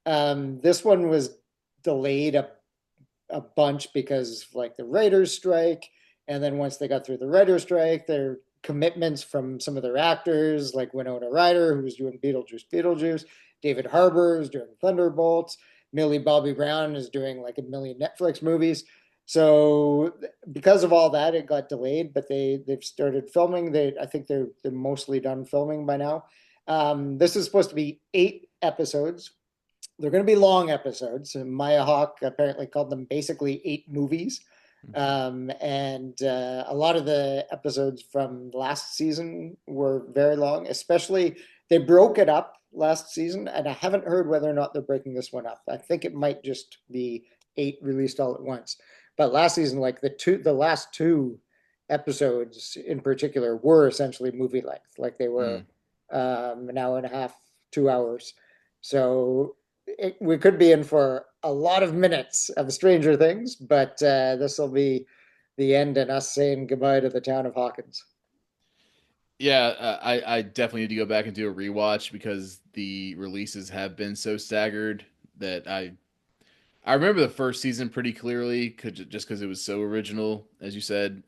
Speaker 2: This one was delayed a bunch because of like the writers' strike. And then once they got through the writers' strike, their commitments from some of their actors, like Winona Ryder, who was doing Beetlejuice, David Harbour is doing Thunderbolts, Millie Bobby Brown is doing like a million Netflix movies. So because of all that, it got delayed, but they've started filming. I think they're mostly done filming by now. This is supposed to be 8 episodes. They're going to be long episodes. Maya Hawke apparently called them basically 8 movies. And a lot of the episodes from last season were very long, especially they broke it up last season. And I haven't heard whether or not they're breaking this one up. I think it might just be 8 released all at once. But last season, like the last 2 episodes in particular were essentially movie length, like they were
Speaker 1: Mm.
Speaker 2: an hour and a half, 2 hours. So we could be in for a lot of minutes of Stranger Things, but this will be the end and us saying goodbye to the town of Hawkins.
Speaker 1: Yeah, I definitely need to go back and do a rewatch because the releases have been so staggered that I remember the first season pretty clearly, just because it was so original, as you said.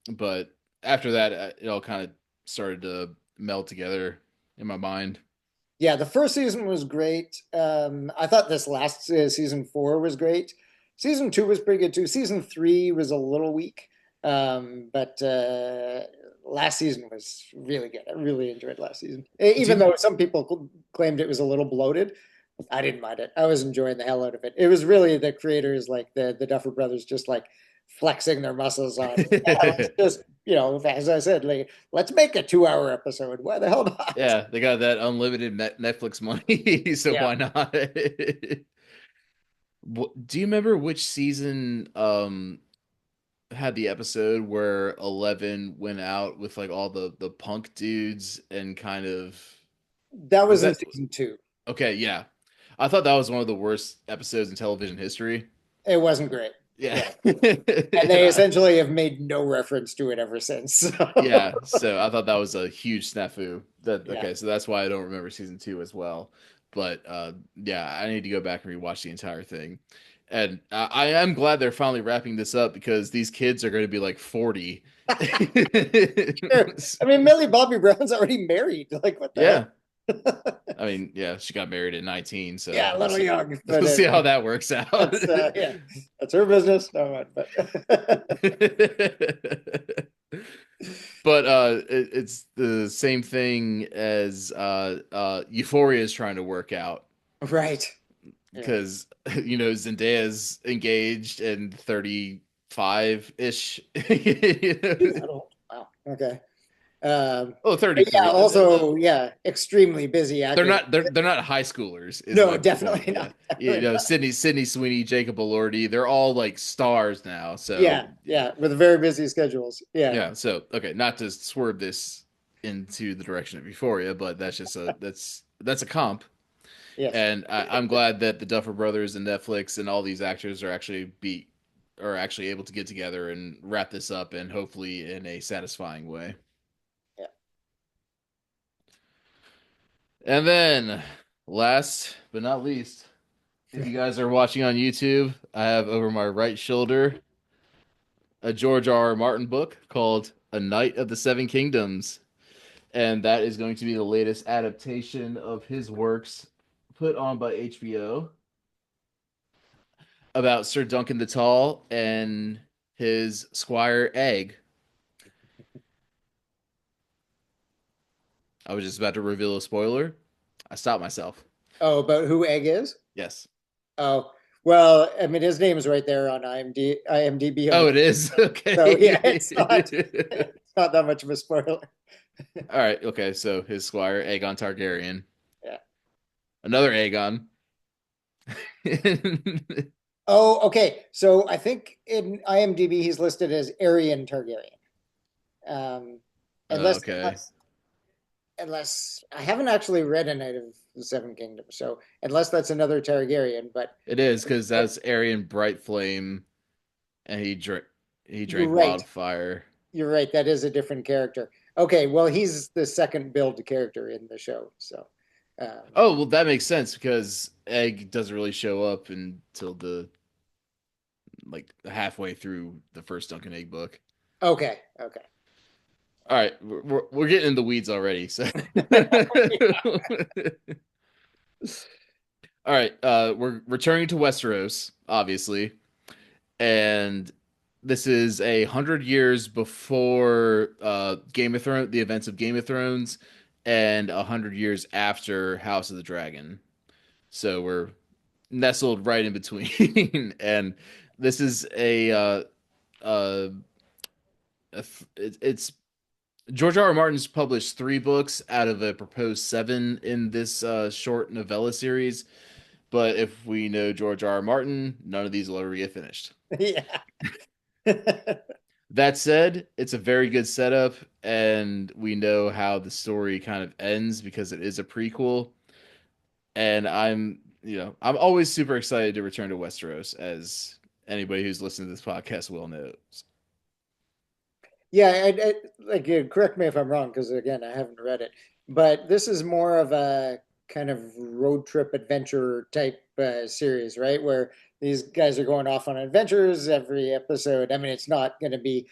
Speaker 1: But after that, it all kind of started to meld together in my mind.
Speaker 2: Yeah, the first season was great. I thought this last season 4 was great. Season 2 was pretty good too. Season 3 was a little weak, but last season was really good. I really enjoyed last season,
Speaker 1: Do
Speaker 2: even
Speaker 1: you,
Speaker 2: though some people claimed it was a little bloated. I didn't mind it. I was enjoying the hell out of it. It was really the creators, like the Duffer Brothers, just like flexing their muscles on. Yeah, let's just, as I said, like let's make a 2-hour episode. Why the hell not?
Speaker 1: yeah, they got that unlimited Netflix money, so
Speaker 2: Yeah.
Speaker 1: why not? Do you remember which season had the episode where 11 went out with like all the punk dudes and kind of
Speaker 2: That
Speaker 1: was
Speaker 2: was in
Speaker 1: that
Speaker 2: season 2.
Speaker 1: okay, yeah. I thought that was one of the worst episodes in television history.
Speaker 2: It wasn't great.
Speaker 1: Yeah.
Speaker 2: Yeah. And
Speaker 1: And
Speaker 2: they essentially have made no reference to it ever since. So,
Speaker 1: yeah, so I thought that was a huge snafu. That
Speaker 2: yeah.
Speaker 1: okay, so that's why I don't remember season 2 as well. But yeah, I need to go back and rewatch the entire thing. And I am glad they're finally wrapping this up because these kids are going to be like 40.
Speaker 2: Sure. I mean, Millie Bobby Brown's already married. Like, what the
Speaker 1: Yeah.
Speaker 2: heck?
Speaker 1: I mean, yeah, she got married at 19, so
Speaker 2: Yeah, a little young, but
Speaker 1: we'll see how that works out.
Speaker 2: that's yeah, that's her business. No, but
Speaker 1: But it's the same thing as Euphoria is trying to work out
Speaker 2: right. Yeah.
Speaker 1: because Zendaya's engaged and 35-ish.
Speaker 2: She's that old. Wow. Okay.
Speaker 1: Oh,
Speaker 2: But yeah,
Speaker 1: 33.
Speaker 2: also, yeah, extremely busy
Speaker 1: They're
Speaker 2: actress.
Speaker 1: not they're not high schoolers is
Speaker 2: No,
Speaker 1: my point.
Speaker 2: definitely
Speaker 1: Yeah.
Speaker 2: not. Definitely not.
Speaker 1: Sydney Sweeney, Jacob Elordi, they're all like stars now. So
Speaker 2: Yeah, yeah, with very busy schedules. Yeah,
Speaker 1: yeah, so okay, not to swerve this into the direction of Euphoria, but that's a comp.
Speaker 2: yes.
Speaker 1: And I'm glad that the Duffer Brothers and Netflix and all these actors are actually able to get together and wrap this up and hopefully in a satisfying way.
Speaker 2: Yeah.
Speaker 1: And then last but not least, if you guys are watching on YouTube, I have over my right shoulder a George R. R. Martin book called A Knight of the Seven Kingdoms. And that is going to be the latest adaptation of his works put on by HBO about Sir Duncan the Tall and his squire Egg. I was just about to reveal a spoiler. I stopped myself.
Speaker 2: Oh, but who Egg is?
Speaker 1: Yes.
Speaker 2: Oh, well, I mean, his name is right there on IMDb
Speaker 1: Oh,
Speaker 2: under.
Speaker 1: it is?
Speaker 2: So yeah,
Speaker 1: Okay.
Speaker 2: it's not that much of a spoiler.
Speaker 1: All right. Okay. So his squire, Aegon Targaryen.
Speaker 2: Yeah.
Speaker 1: Another Aegon.
Speaker 2: Oh, okay. So I think in IMDb he's listed as Aryan Targaryen. Um, unless
Speaker 1: Okay.
Speaker 2: unless I haven't actually read A Knight of the Seven Kingdoms, so unless that's another Targaryen, but
Speaker 1: It is because that's Aryan Brightflame, and he
Speaker 2: you're
Speaker 1: drank
Speaker 2: right.
Speaker 1: wildfire.
Speaker 2: You're right. That is a different character. Okay, well, he's the second build character in the show. So, um,
Speaker 1: Oh, well, that makes sense because Egg doesn't really show up until the like halfway through the first Duncan Egg book.
Speaker 2: okay, okay.
Speaker 1: All right, we're getting in the weeds already. So, all right, we're returning to Westeros, obviously, and this is 100 years before Game of Thrones, the events of Game of Thrones, and 100 years after House of the Dragon. So we're nestled right in between, and this is uh, it's George R. R. Martin's published 3 books out of a proposed 7 in this short novella series. But if we know George R. R. Martin, none of these will ever get finished.
Speaker 2: Yeah.
Speaker 1: That said, it's a very good setup, and we know how the story kind of ends because it is a prequel. And I'm always super excited to return to Westeros, as anybody who's listened to this podcast will know.
Speaker 2: Yeah, like correct me if I'm wrong, because again, I haven't read it, but this is more of a kind of road trip adventure type series, right? Where these guys are going off on adventures every episode. I mean, it's not going to be,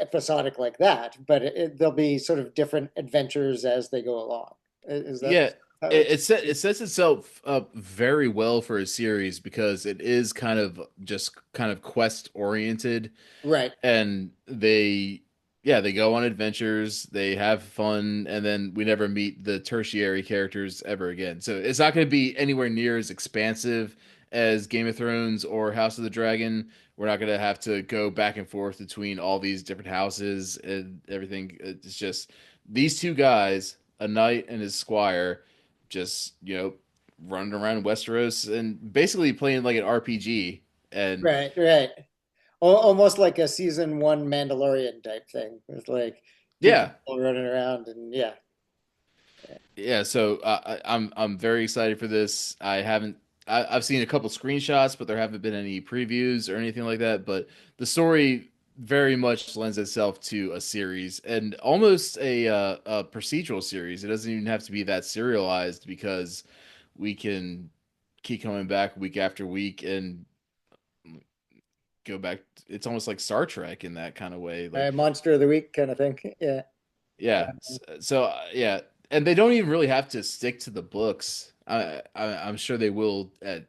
Speaker 2: episodic like that, but there'll be sort of different adventures as they go along. Is that
Speaker 1: Yeah,
Speaker 2: how it's
Speaker 1: it sets itself up very well for a series because it is kind of just kind of quest oriented,
Speaker 2: right?
Speaker 1: and they go on adventures, they have fun, and then we never meet the tertiary characters ever again. So it's not going to be anywhere near as expansive as Game of Thrones or House of the Dragon. We're not going to have to go back and forth between all these different houses and everything. It's just these two guys, a knight and his squire, just running around Westeros and basically playing like an RPG. And
Speaker 2: Right, right. Almost like a season one Mandalorian type thing. It's like two
Speaker 1: yeah,
Speaker 2: people running around, and yeah,
Speaker 1: yeah, so I'm very excited for this. I've seen a couple screenshots, but there haven't been any previews or anything like that. But the story very much lends itself to a series and almost a procedural series. It doesn't even have to be that serialized because we can keep coming back week after week and go back. It's almost like Star Trek in that kind of way. Like,
Speaker 2: Monster of the week kind of thing. Yeah.
Speaker 1: yeah. So, yeah, and they don't even really have to stick to the books. I'm sure they will at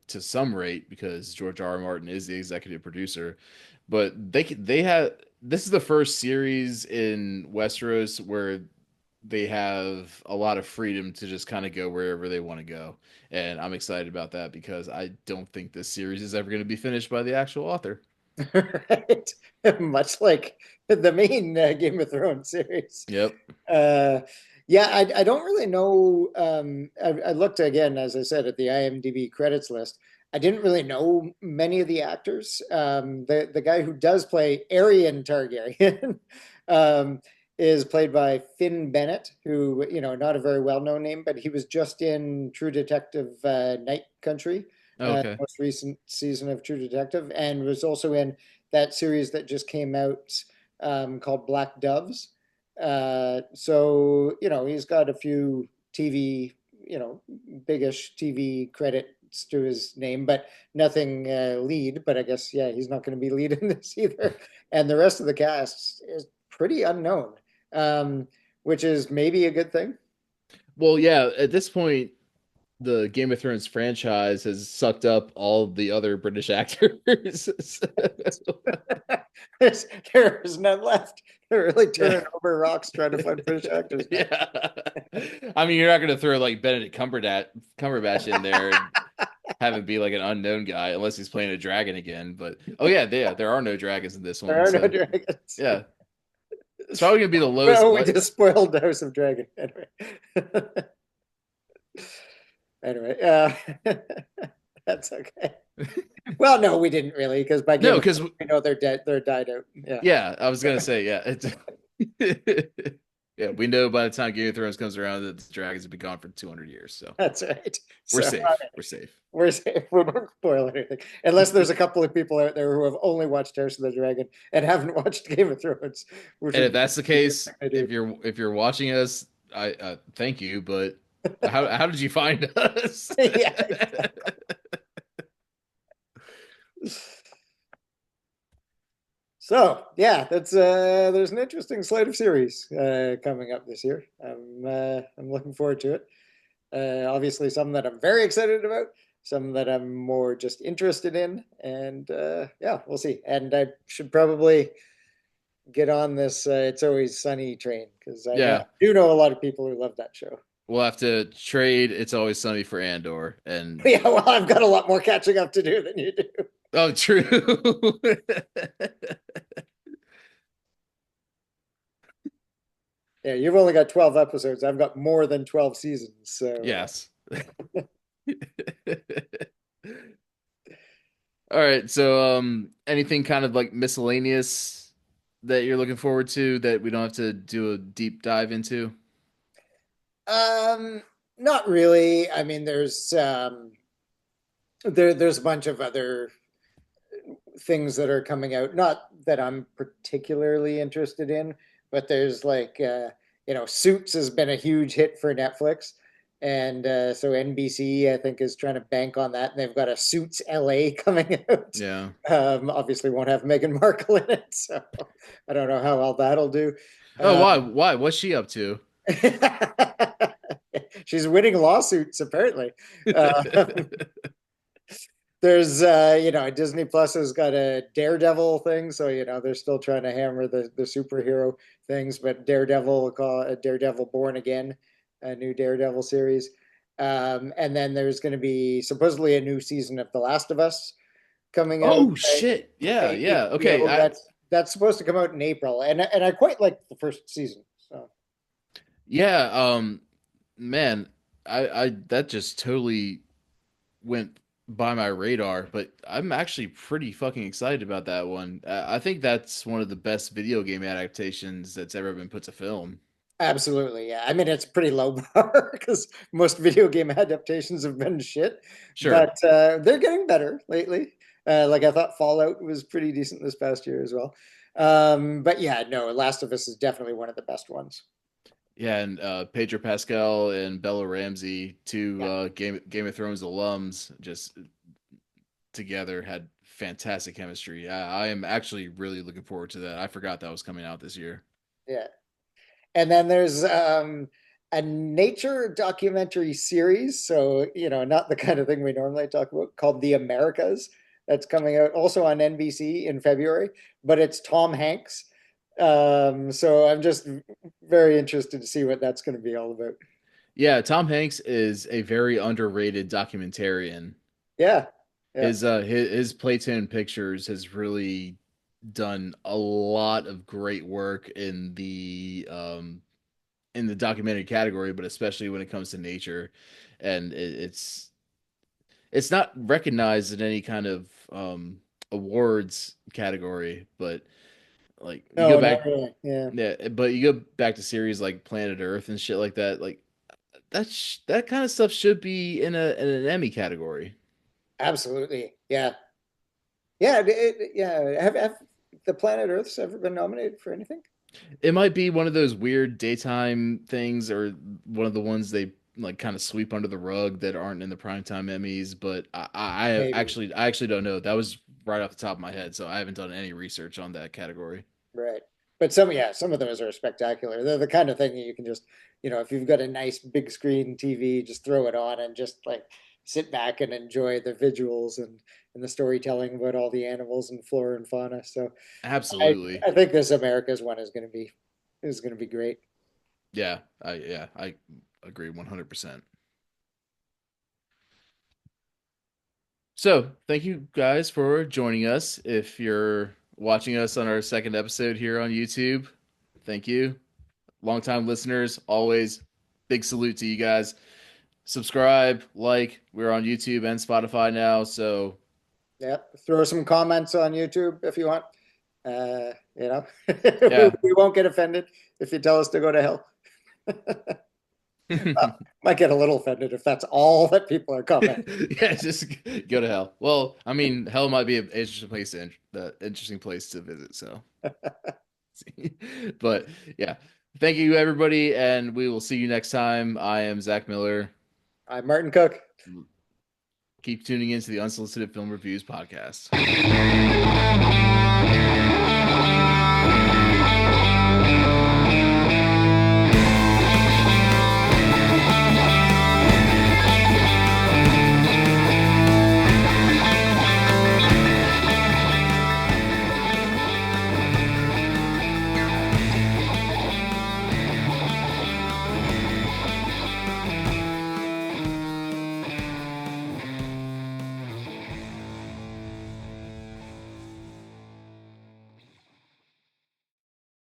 Speaker 1: to some rate because George R. R. Martin is the executive producer. But they have this is the first series in Westeros where they have a lot of freedom to just kind of go wherever they want to go. And I'm excited about that because I don't think this series is ever going to be finished by the actual author.
Speaker 2: Right. Much like the main Game of Thrones series.
Speaker 1: Yep.
Speaker 2: Uh, yeah, I don't really know. I looked again, as I said, at the IMDb credits list. I didn't really know many of the actors. The guy who does play Aerion Targaryen is played by Finn Bennett, who, not a very well-known name, but he was just in True Detective Night Country,
Speaker 1: Okay.
Speaker 2: most recent season of True Detective, and was also in that series that just came out called Black Doves. So, he's got a few TV, biggish TV credits to his name, but nothing lead. But I guess, yeah, he's not going to be lead in this either. And the rest of the cast is pretty unknown, which is maybe a good thing.
Speaker 1: Well, yeah, at this point, the Game of Thrones franchise has sucked up all the other British actors.
Speaker 2: There's none left. They're really
Speaker 1: Yeah.
Speaker 2: turning over rocks trying to find British actors now.
Speaker 1: Yeah. I mean, you're not going to throw like Benedict Cumberbatch in there and have it be like an unknown guy unless he's playing a dragon again. But oh yeah, there are no dragons in this
Speaker 2: There
Speaker 1: one,
Speaker 2: are no
Speaker 1: so
Speaker 2: dragons.
Speaker 1: yeah, it's probably going to be the lowest.
Speaker 2: Well, we just spoiled House of Dragon. Anyway. Anyway, that's okay. Well, no, we didn't really, because by Game
Speaker 1: No,
Speaker 2: of
Speaker 1: because
Speaker 2: Thrones, we know they're dead. They're died out. Yeah,
Speaker 1: yeah, I was gonna say yeah. Yeah, we know by the time Game of Thrones comes around that the dragons have been gone for 200 years, so
Speaker 2: that's right.
Speaker 1: we're
Speaker 2: So
Speaker 1: safe. We're safe.
Speaker 2: we're safe. We won't spoil anything, unless there's a couple of people out there who have only watched House of the Dragon and haven't watched Game of Thrones, which
Speaker 1: And
Speaker 2: would
Speaker 1: if
Speaker 2: be
Speaker 1: that's the
Speaker 2: the
Speaker 1: case,
Speaker 2: thing I do.
Speaker 1: if you're watching us, I thank you, but how did you find us?
Speaker 2: Yeah, exactly. So yeah, that's there's an interesting slate of series coming up this year. I'm looking forward to it. Obviously, some that I'm very excited about, some that I'm more just interested in, and yeah, we'll see. And I should probably get on this "It's Always Sunny" train because I
Speaker 1: Yeah,
Speaker 2: do know a lot of people who love that show.
Speaker 1: we'll have to trade It's Always Sunny for Andor, and
Speaker 2: Yeah, well, I've got a lot more catching up to do than you do.
Speaker 1: oh, true.
Speaker 2: Yeah, you've only got 12 episodes. I've got more than 12 seasons. So
Speaker 1: Yes. All right, so anything kind of like miscellaneous that you're looking forward to that we don't have to do a deep dive into?
Speaker 2: um, not really. I mean, there's a bunch of other things that are coming out, not that I'm particularly interested in, but there's like Suits has been a huge hit for Netflix. And so NBC, I think, is trying to bank on that. And they've got a Suits LA coming out.
Speaker 1: Yeah.
Speaker 2: Obviously, won't have Meghan Markle in it. So I don't know how well that'll do.
Speaker 1: Oh,
Speaker 2: Uh,
Speaker 1: why? Why? What's she up to?
Speaker 2: she's winning lawsuits, apparently. Uh, there's Disney Plus has got a Daredevil thing, so they're still trying to hammer the superhero things, but Daredevil, will call it Daredevil Born Again, a new Daredevil series. And then there's going to be supposedly a new season of The Last of Us coming out.
Speaker 1: Oh shit. Yeah, yeah. Okay.
Speaker 2: HBO, that's supposed to come out in April, and I quite like the first season. So
Speaker 1: Yeah, man, I that just totally went by my radar, but I'm actually pretty fucking excited about that one. I think that's one of the best video game adaptations that's ever been put to film.
Speaker 2: absolutely, yeah. I mean, it's pretty low bar because most video game adaptations have been shit,
Speaker 1: Sure.
Speaker 2: but they're getting better lately. Like I thought Fallout was pretty decent this past year as well. But yeah, no, Last of Us is definitely one of the best ones.
Speaker 1: Yeah, and Pedro Pascal and Bella Ramsey, two
Speaker 2: Yeah,
Speaker 1: Game of Thrones alums, just together had fantastic chemistry. I am actually really looking forward to that. I forgot that was coming out this year.
Speaker 2: yeah. And then there's a nature documentary series. So, not the kind of thing we normally talk about, called The Americas. That's coming out also on NBC in February, but it's Tom Hanks. So I'm just very interested to see what that's going to be all about.
Speaker 1: Yeah, Tom Hanks is a very underrated documentarian.
Speaker 2: Yeah. Yeah.
Speaker 1: His Playtone Pictures has really done a lot of great work in the documentary category, but especially when it comes to nature, and it's not recognized in any kind of awards category, but like you go
Speaker 2: No, not
Speaker 1: back,
Speaker 2: really. Yeah.
Speaker 1: yeah, but you go back to series like Planet Earth and shit like that, like that kind of stuff should be in an Emmy category.
Speaker 2: Absolutely. Yeah. Yeah. Yeah. Have the Planet Earths ever been nominated for anything?
Speaker 1: It might be one of those weird daytime things, or one of the ones they like kind of sweep under the rug that aren't in the primetime Emmys. But
Speaker 2: Maybe.
Speaker 1: I actually don't know. That was right off the top of my head, so I haven't done any research on that category.
Speaker 2: Right. But some, yeah, some of those are spectacular. They're the kind of thing that you can just, if you've got a nice big screen TV, just throw it on and just like sit back and enjoy the visuals and the storytelling about all the animals and flora and fauna. So I
Speaker 1: Absolutely,
Speaker 2: I think this America's one is going to be great.
Speaker 1: yeah, I agree 100%. So thank you guys for joining us. If you're watching us on our second episode here on YouTube, thank you. Longtime listeners, always big salute to you guys. Subscribe, like. We're on YouTube and Spotify now, so
Speaker 2: Yeah. Throw some comments on YouTube if you want. You know,
Speaker 1: yeah.
Speaker 2: we won't get offended if you tell us to go to hell. Might get a little offended if that's all that people are commenting.
Speaker 1: Yeah, just go to hell. Well, I mean, hell might be an interesting place to visit. So, but yeah, thank you everybody, and we will see you next time. I am Zach Miller.
Speaker 2: I'm Martin Cooke.
Speaker 1: Keep tuning into the Unsolicited Film Reviews podcast.